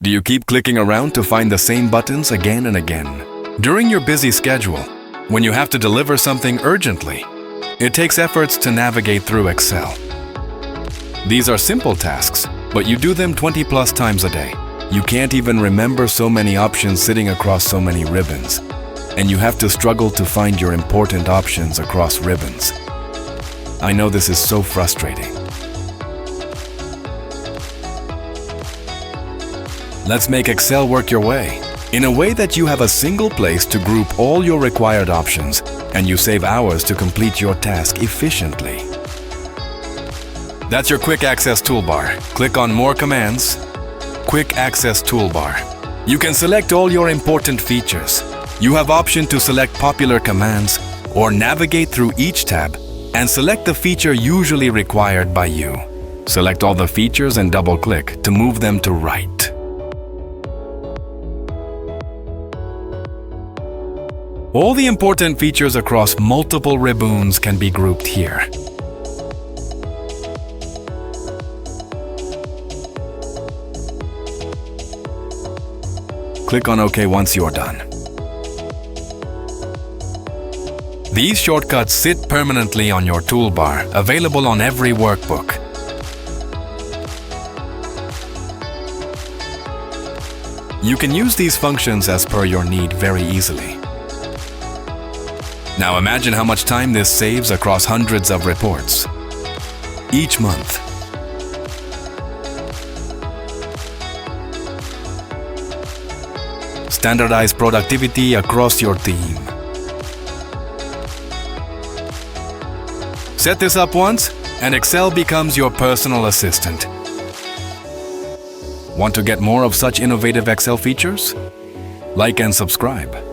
Do you keep clicking around to find the same buttons again and again? During your busy schedule, when you have to deliver something urgently, it takes efforts to navigate through Excel. These are simple tasks, but you do them 20+ times a day. You can't even remember so many options sitting across so many ribbons, and you have to struggle to find your important options across ribbons. I know this is so frustrating. Let's make Excel work your way, in a way that you have a single place to group all your required options, and you save hours to complete your task efficiently. That's your Quick Access toolbar. Click on More Commands, Quick Access toolbar. You can select all your important features. You have option to select popular commands or navigate through each tab and select the feature usually required by you. Select all the features and double-click to move them to right. All the important features across multiple ribbons can be grouped here. Click on OK once you're done. These shortcuts sit permanently on your toolbar, available on every workbook. You can use these functions as per your need very easily. Now imagine how much time this saves across hundreds of reports each month. Standardize productivity across your team. Set this up once, and Excel becomes your personal assistant. Want to get more of such innovative Excel features? Like and subscribe.